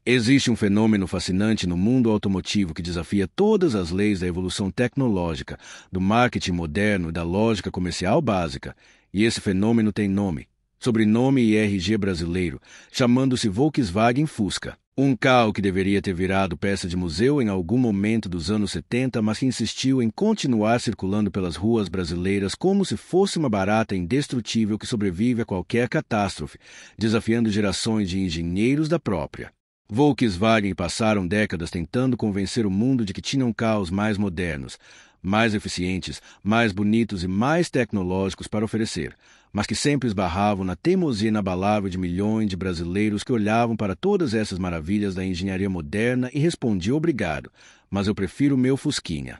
Existe um fenômeno fascinante no mundo automotivo que desafia todas as leis da evolução tecnológica, do marketing moderno e da lógica comercial básica. E esse fenômeno tem nome, sobrenome e RG brasileiro, chamando-se Volkswagen Fusca. Um carro que deveria ter virado peça de museu em algum momento dos anos 70, mas que insistiu em continuar circulando pelas ruas brasileiras como se fosse uma barata indestrutível que sobrevive a qualquer catástrofe, desafiando gerações de engenheiros da própria Volkswagen passaram décadas tentando convencer o mundo de que tinham carros mais modernos, mais eficientes, mais bonitos e mais tecnológicos para oferecer, mas que sempre esbarravam na teimosia inabalável de milhões de brasileiros que olhavam para todas essas maravilhas da engenharia moderna e respondiam obrigado, mas eu prefiro o meu Fusquinha.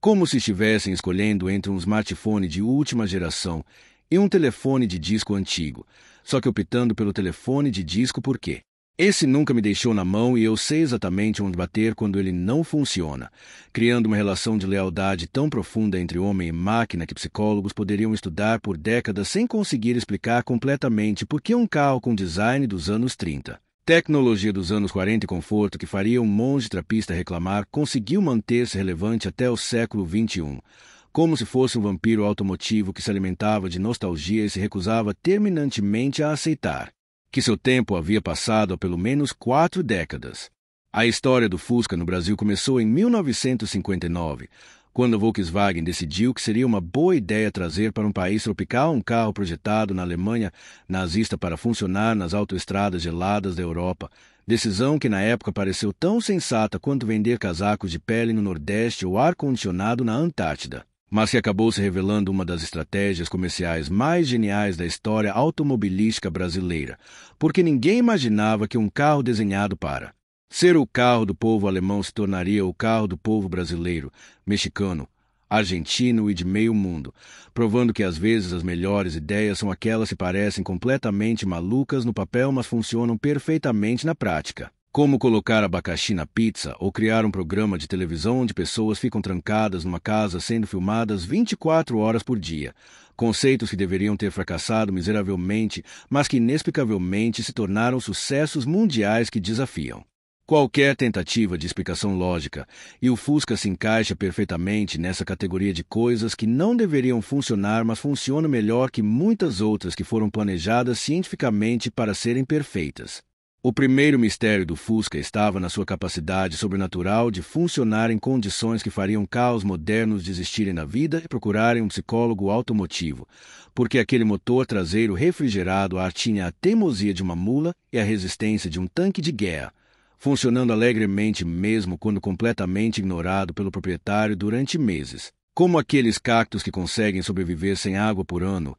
Como se estivessem escolhendo entre um smartphone de última geração e um telefone de disco antigo, só que optando pelo telefone de disco por quê? Esse nunca me deixou na mão e eu sei exatamente onde bater quando ele não funciona, criando uma relação de lealdade tão profunda entre homem e máquina que psicólogos poderiam estudar por décadas sem conseguir explicar completamente por que um carro com design dos anos 30, tecnologia dos anos 40 e conforto que faria um monge trapista reclamar conseguiu manter-se relevante até o século XXI, como se fosse um vampiro automotivo que se alimentava de nostalgia e se recusava terminantemente a aceitar que seu tempo havia passado há pelo menos 4 décadas. A história do Fusca no Brasil começou em 1959, quando a Volkswagen decidiu que seria uma boa ideia trazer para um país tropical um carro projetado na Alemanha nazista para funcionar nas autoestradas geladas da Europa, decisão que na época pareceu tão sensata quanto vender casacos de pele no Nordeste ou ar-condicionado na Antártida, mas que acabou se revelando uma das estratégias comerciais mais geniais da história automobilística brasileira, porque ninguém imaginava que um carro desenhado para ser o carro do povo alemão se tornaria o carro do povo brasileiro, mexicano, argentino e de meio mundo, provando que às vezes as melhores ideias são aquelas que parecem completamente malucas no papel, mas funcionam perfeitamente na prática. Como colocar abacaxi na pizza ou criar um programa de televisão onde pessoas ficam trancadas numa casa sendo filmadas 24 horas por dia. Conceitos que deveriam ter fracassado miseravelmente, mas que inexplicavelmente se tornaram sucessos mundiais que desafiam qualquer tentativa de explicação lógica, e o Fusca se encaixa perfeitamente nessa categoria de coisas que não deveriam funcionar, mas funcionam melhor que muitas outras que foram planejadas cientificamente para serem perfeitas. O primeiro mistério do Fusca estava na sua capacidade sobrenatural de funcionar em condições que fariam carros modernos desistirem da vida e procurarem um psicólogo automotivo, porque aquele motor traseiro refrigerado ar tinha a teimosia de uma mula e a resistência de um tanque de guerra, funcionando alegremente mesmo quando completamente ignorado pelo proprietário durante meses. Como aqueles cactos que conseguem sobreviver sem água por ano,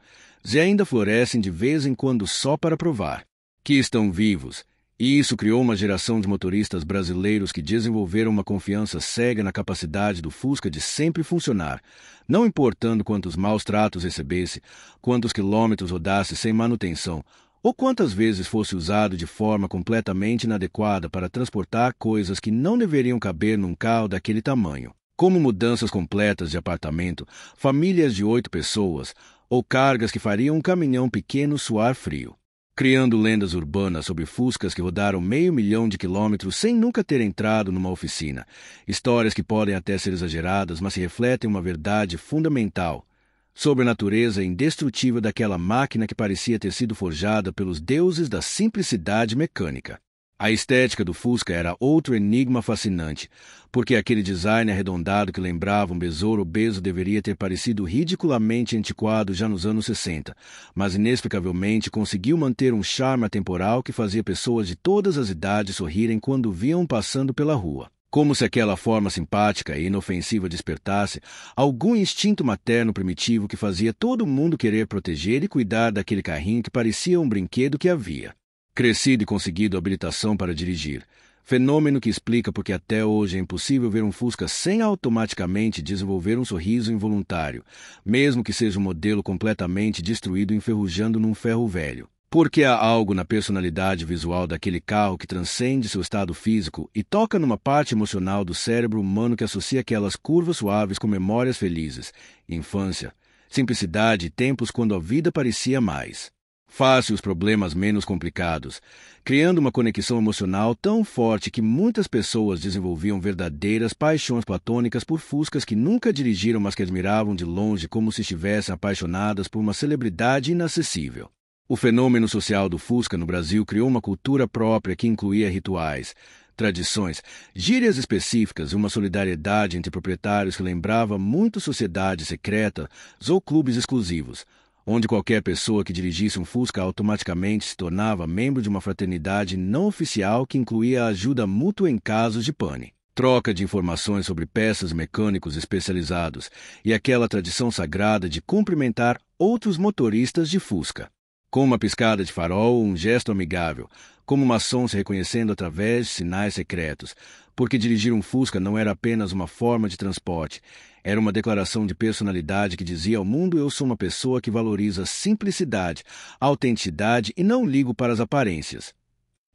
e ainda florescem de vez em quando só para provar que estão vivos, e isso criou uma geração de motoristas brasileiros que desenvolveram uma confiança cega na capacidade do Fusca de sempre funcionar, não importando quantos maus tratos recebesse, quantos quilômetros rodasse sem manutenção, ou quantas vezes fosse usado de forma completamente inadequada para transportar coisas que não deveriam caber num carro daquele tamanho, como mudanças completas de apartamento, famílias de 8 pessoas, ou cargas que fariam um caminhão pequeno suar frio, criando lendas urbanas sobre Fuscas que rodaram 500 mil de quilômetros sem nunca ter entrado numa oficina, histórias que podem até ser exageradas, mas se refletem uma verdade fundamental sobre a natureza indestrutível daquela máquina que parecia ter sido forjada pelos deuses da simplicidade mecânica. A estética do Fusca era outro enigma fascinante, porque aquele design arredondado que lembrava um besouro obeso deveria ter parecido ridiculamente antiquado já nos anos 60, mas inexplicavelmente conseguiu manter um charme atemporal que fazia pessoas de todas as idades sorrirem quando viam passando pela rua. Como se aquela forma simpática e inofensiva despertasse algum instinto materno primitivo que fazia todo mundo querer proteger e cuidar daquele carrinho que parecia um brinquedo que havia crescido e conseguido habilitação para dirigir, fenômeno que explica porque até hoje é impossível ver um Fusca sem automaticamente desenvolver um sorriso involuntário, mesmo que seja um modelo completamente destruído enferrujando num ferro velho. Porque há algo na personalidade visual daquele carro que transcende seu estado físico e toca numa parte emocional do cérebro humano que associa aquelas curvas suaves com memórias felizes, infância, simplicidade e tempos quando a vida parecia mais Faça os problemas menos complicados, criando uma conexão emocional tão forte que muitas pessoas desenvolviam verdadeiras paixões platônicas por Fuscas que nunca dirigiram, mas que admiravam de longe como se estivessem apaixonadas por uma celebridade inacessível. O fenômeno social do Fusca no Brasil criou uma cultura própria que incluía rituais, tradições, gírias específicas e uma solidariedade entre proprietários que lembrava muito sociedades secretas ou clubes exclusivos, onde qualquer pessoa que dirigisse um Fusca automaticamente se tornava membro de uma fraternidade não oficial que incluía a ajuda mútua em casos de pane, troca de informações sobre peças mecânicos especializados e aquela tradição sagrada de cumprimentar outros motoristas de Fusca, com uma piscada de farol ou um gesto amigável, como maçom se reconhecendo através de sinais secretos, porque dirigir um Fusca não era apenas uma forma de transporte, era uma declaração de personalidade que dizia ao mundo: eu sou uma pessoa que valoriza simplicidade, autenticidade e não ligo para as aparências.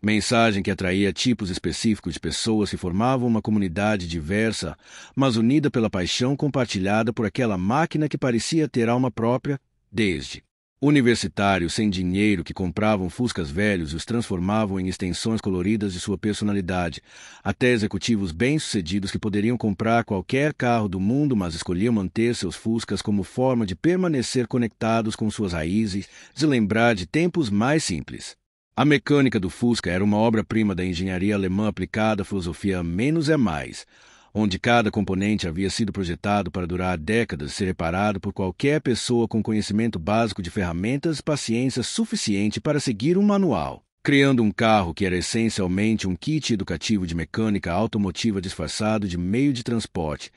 Mensagem que atraía tipos específicos de pessoas que formavam uma comunidade diversa, mas unida pela paixão compartilhada por aquela máquina que parecia ter alma própria, desde universitários sem dinheiro que compravam Fuscas velhos e os transformavam em extensões coloridas de sua personalidade, até executivos bem-sucedidos que poderiam comprar qualquer carro do mundo, mas escolhiam manter seus Fuscas como forma de permanecer conectados com suas raízes, de lembrar de tempos mais simples. A mecânica do Fusca era uma obra-prima da engenharia alemã aplicada à filosofia menos é mais, onde cada componente havia sido projetado para durar décadas e ser reparado por qualquer pessoa com conhecimento básico de ferramentas e paciência suficiente para seguir um manual, criando um carro que era essencialmente um kit educativo de mecânica automotiva disfarçado de meio de transporte,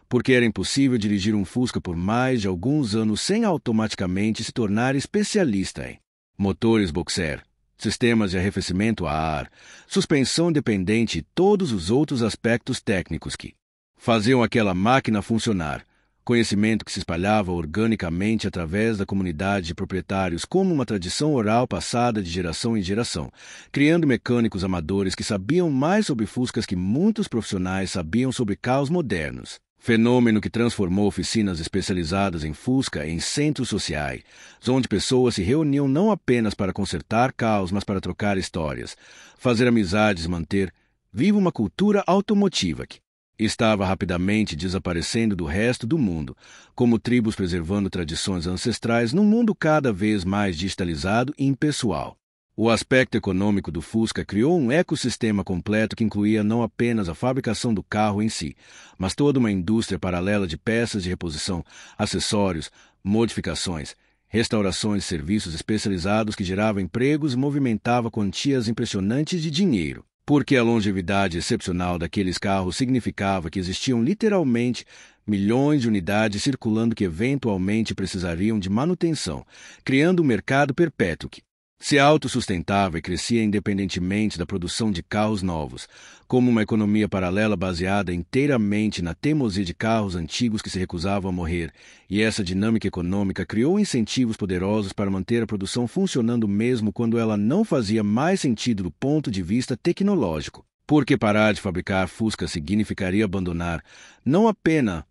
porque era impossível dirigir um Fusca por mais de alguns anos sem automaticamente se tornar especialista em motores boxer, sistemas de arrefecimento a ar, suspensão dependente e todos os outros aspectos técnicos que faziam aquela máquina funcionar, conhecimento que se espalhava organicamente através da comunidade de proprietários como uma tradição oral passada de geração em geração, criando mecânicos amadores que sabiam mais sobre Fuscas que muitos profissionais sabiam sobre carros modernos. Fenômeno que transformou oficinas especializadas em Fusca em centros sociais, onde pessoas se reuniam não apenas para consertar carros, mas para trocar histórias, fazer amizades e manter viva uma cultura automotiva que estava rapidamente desaparecendo do resto do mundo, como tribos preservando tradições ancestrais num mundo cada vez mais digitalizado e impessoal. O aspecto econômico do Fusca criou um ecossistema completo que incluía não apenas a fabricação do carro em si, mas toda uma indústria paralela de peças de reposição, acessórios, modificações, restaurações e serviços especializados que geravam empregos e movimentava quantias impressionantes de dinheiro. Porque a longevidade excepcional daqueles carros significava que existiam literalmente milhões de unidades circulando que eventualmente precisariam de manutenção, criando um mercado perpétuo que se autossustentava e crescia independentemente da produção de carros novos, como uma economia paralela baseada inteiramente na teimosia de carros antigos que se recusavam a morrer, e essa dinâmica econômica criou incentivos poderosos para manter a produção funcionando mesmo quando ela não fazia mais sentido do ponto de vista tecnológico, porque parar de fabricar Fusca significaria abandonar não apenas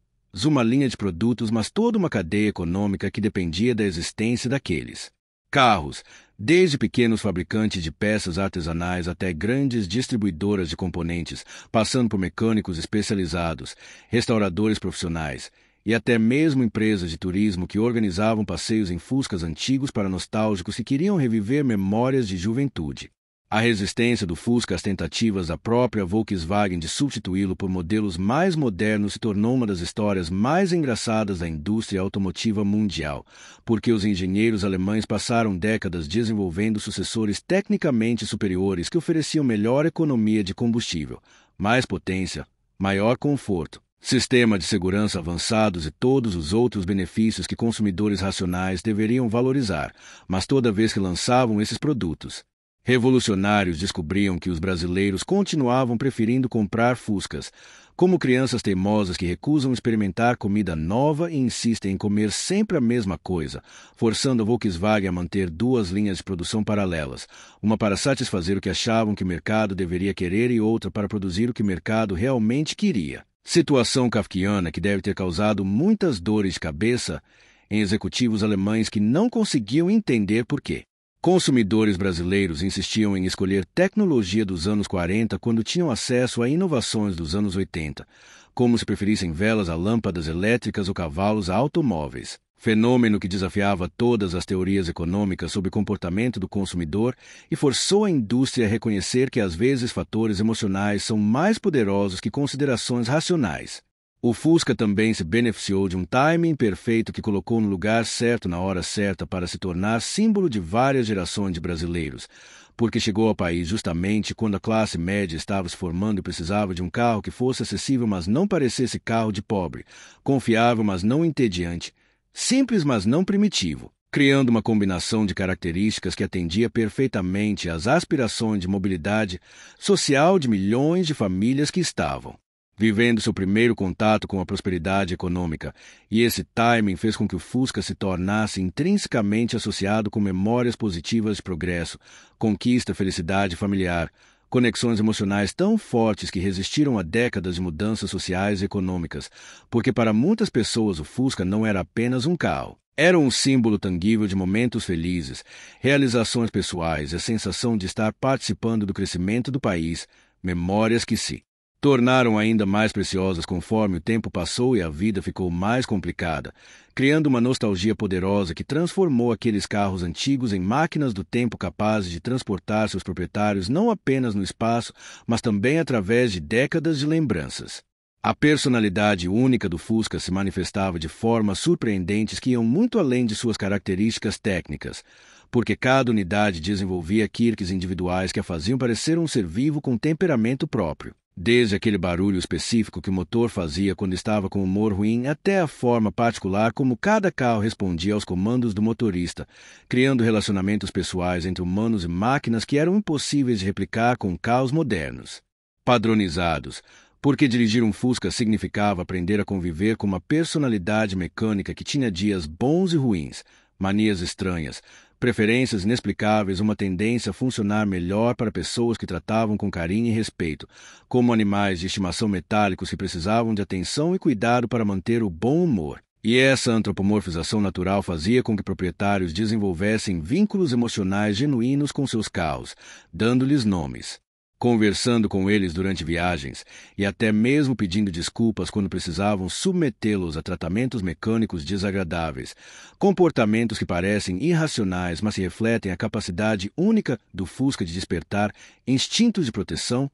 uma linha de produtos, mas toda uma cadeia econômica que dependia da existência daqueles carros, desde pequenos fabricantes de peças artesanais até grandes distribuidoras de componentes, passando por mecânicos especializados, restauradores profissionais e até mesmo empresas de turismo que organizavam passeios em Fuscas antigos para nostálgicos que queriam reviver memórias de juventude. A resistência do Fusca às tentativas da própria Volkswagen de substituí-lo por modelos mais modernos se tornou uma das histórias mais engraçadas da indústria automotiva mundial, porque os engenheiros alemães passaram décadas desenvolvendo sucessores tecnicamente superiores que ofereciam melhor economia de combustível, mais potência, maior conforto, sistema de segurança avançados e todos os outros benefícios que consumidores racionais deveriam valorizar, mas toda vez que lançavam esses produtos, revolucionários descobriam que os brasileiros continuavam preferindo comprar Fuscas, como crianças teimosas que recusam experimentar comida nova e insistem em comer sempre a mesma coisa, forçando a Volkswagen a manter duas linhas de produção paralelas, uma para satisfazer o que achavam que o mercado deveria querer e outra para produzir o que o mercado realmente queria. Situação kafkiana que deve ter causado muitas dores de cabeça em executivos alemães que não conseguiam entender por quê. Consumidores brasileiros insistiam em escolher tecnologia dos anos 40 quando tinham acesso a inovações dos anos 80, como se preferissem velas a lâmpadas elétricas ou cavalos a automóveis. Fenômeno que desafiava todas as teorias econômicas sobre o comportamento do consumidor e forçou a indústria a reconhecer que às vezes fatores emocionais são mais poderosos que considerações racionais. O Fusca também se beneficiou de um timing perfeito que colocou no lugar certo na hora certa para se tornar símbolo de várias gerações de brasileiros, porque chegou ao país justamente quando a classe média estava se formando e precisava de um carro que fosse acessível mas não parecesse carro de pobre, confiável mas não entediante, simples mas não primitivo, criando uma combinação de características que atendia perfeitamente às aspirações de mobilidade social de milhões de famílias que estavam vivendo seu primeiro contato com a prosperidade econômica, e esse timing fez com que o Fusca se tornasse intrinsecamente associado com memórias positivas de progresso, conquista, felicidade familiar, conexões emocionais tão fortes que resistiram a décadas de mudanças sociais e econômicas, porque para muitas pessoas o Fusca não era apenas um carro. Era um símbolo tangível de momentos felizes, realizações pessoais e a sensação de estar participando do crescimento do país, memórias que se tornaram ainda mais preciosas conforme o tempo passou e a vida ficou mais complicada, criando uma nostalgia poderosa que transformou aqueles carros antigos em máquinas do tempo capazes de transportar seus proprietários não apenas no espaço, mas também através de décadas de lembranças. A personalidade única do Fusca se manifestava de formas surpreendentes que iam muito além de suas características técnicas, porque cada unidade desenvolvia quirks individuais que a faziam parecer um ser vivo com temperamento próprio. Desde aquele barulho específico que o motor fazia quando estava com humor ruim até a forma particular como cada carro respondia aos comandos do motorista, criando relacionamentos pessoais entre humanos e máquinas que eram impossíveis de replicar com carros modernos. Padronizados, porque dirigir um Fusca significava aprender a conviver com uma personalidade mecânica que tinha dias bons e ruins, manias estranhas, preferências inexplicáveis, uma tendência a funcionar melhor para pessoas que tratavam com carinho e respeito, como animais de estimação metálicos que precisavam de atenção e cuidado para manter o bom humor. E essa antropomorfização natural fazia com que proprietários desenvolvessem vínculos emocionais genuínos com seus carros, dando-lhes nomes, conversando com eles durante viagens e até mesmo pedindo desculpas quando precisavam submetê-los a tratamentos mecânicos desagradáveis, comportamentos que parecem irracionais, mas se refletem a capacidade única do Fusca de despertar instintos de proteção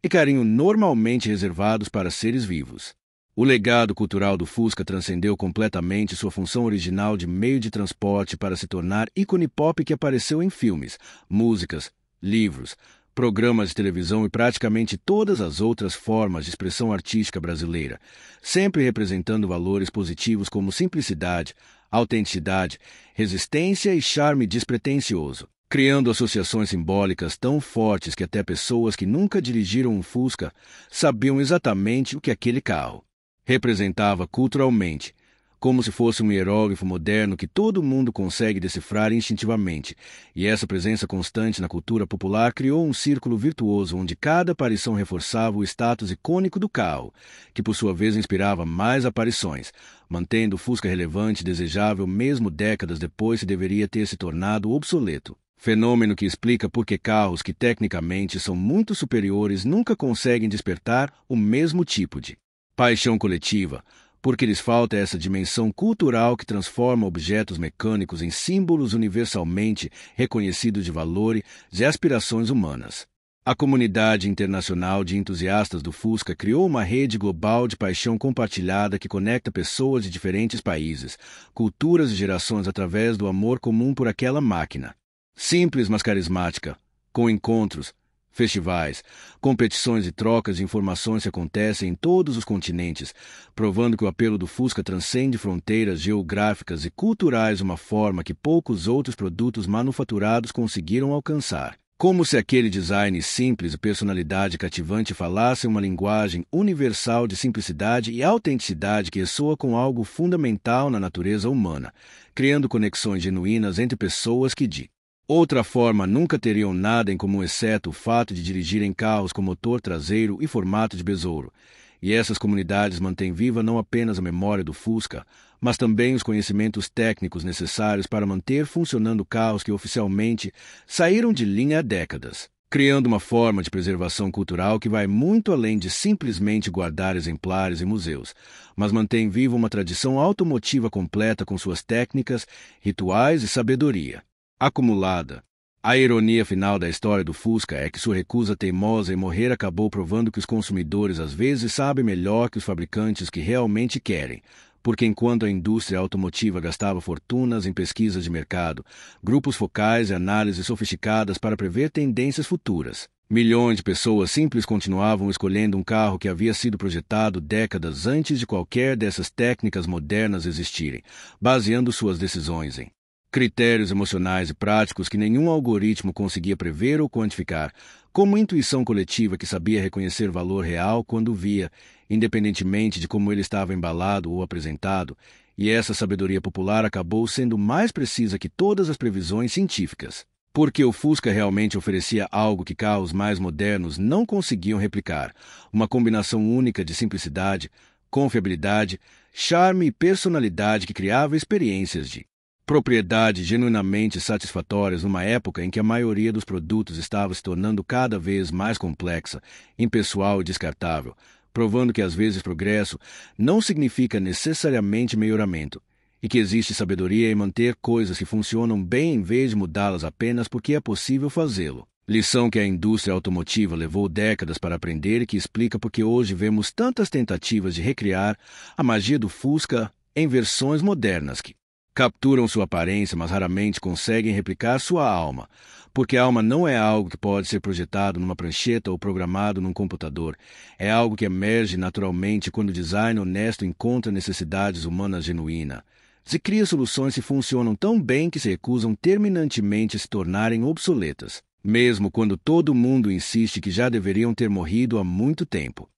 e carinho normalmente reservados para seres vivos. O legado cultural do Fusca transcendeu completamente sua função original de meio de transporte para se tornar ícone pop que apareceu em filmes, músicas, livros, programas de televisão e praticamente todas as outras formas de expressão artística brasileira, sempre representando valores positivos como simplicidade, autenticidade, resistência e charme despretensioso, criando associações simbólicas tão fortes que até pessoas que nunca dirigiram um Fusca sabiam exatamente o que aquele carro representava culturalmente, como se fosse um hieróglifo moderno que todo mundo consegue decifrar instintivamente, e essa presença constante na cultura popular criou um círculo virtuoso onde cada aparição reforçava o status icônico do carro, que por sua vez inspirava mais aparições, mantendo o Fusca relevante e desejável mesmo décadas depois que deveria ter se tornado obsoleto. Fenômeno que explica por que carros que tecnicamente são muito superiores nunca conseguem despertar o mesmo tipo de paixão coletiva, porque lhes falta essa dimensão cultural que transforma objetos mecânicos em símbolos universalmente reconhecidos de valores e aspirações humanas. A comunidade internacional de entusiastas do Fusca criou uma rede global de paixão compartilhada que conecta pessoas de diferentes países, culturas e gerações através do amor comum por aquela máquina. Simples, mas carismática, com encontros, festivais, competições e trocas de informações que acontecem em todos os continentes, provando que o apelo do Fusca transcende fronteiras geográficas e culturais de uma forma que poucos outros produtos manufaturados conseguiram alcançar. Como se aquele design simples e personalidade cativante falassem uma linguagem universal de simplicidade e autenticidade que ressoa com algo fundamental na natureza humana, criando conexões genuínas entre pessoas que de outra forma nunca teriam nada em comum exceto o fato de dirigirem carros com motor traseiro e formato de besouro. E essas comunidades mantêm viva não apenas a memória do Fusca, mas também os conhecimentos técnicos necessários para manter funcionando carros que oficialmente saíram de linha há décadas, criando uma forma de preservação cultural que vai muito além de simplesmente guardar exemplares em museus, mas mantém viva uma tradição automotiva completa com suas técnicas, rituais e sabedoria acumulada. A ironia final da história do Fusca é que sua recusa teimosa em morrer acabou provando que os consumidores às vezes sabem melhor que os fabricantes que realmente querem, porque enquanto a indústria automotiva gastava fortunas em pesquisas de mercado, grupos focais e análises sofisticadas para prever tendências futuras, milhões de pessoas simples continuavam escolhendo um carro que havia sido projetado décadas antes de qualquer dessas técnicas modernas existirem, baseando suas decisões em critérios emocionais e práticos que nenhum algoritmo conseguia prever ou quantificar, como intuição coletiva que sabia reconhecer valor real quando via, independentemente de como ele estava embalado ou apresentado, e essa sabedoria popular acabou sendo mais precisa que todas as previsões científicas. Porque o Fusca realmente oferecia algo que carros mais modernos não conseguiam replicar, uma combinação única de simplicidade, confiabilidade, charme e personalidade que criava experiências de propriedade genuinamente satisfatórias numa época em que a maioria dos produtos estava se tornando cada vez mais complexa, impessoal e descartável, provando que às vezes progresso não significa necessariamente melhoramento, e que existe sabedoria em manter coisas que funcionam bem em vez de mudá-las apenas porque é possível fazê-lo. Lição que a indústria automotiva levou décadas para aprender e que explica porque hoje vemos tantas tentativas de recriar a magia do Fusca em versões modernas que capturam sua aparência, mas raramente conseguem replicar sua alma, porque a alma não é algo que pode ser projetado numa prancheta ou programado num computador. É algo que emerge naturalmente quando o design honesto encontra necessidades humanas genuínas. Se cria soluções que funcionam tão bem que se recusam terminantemente a se tornarem obsoletas, mesmo quando todo mundo insiste que já deveriam ter morrido há muito tempo.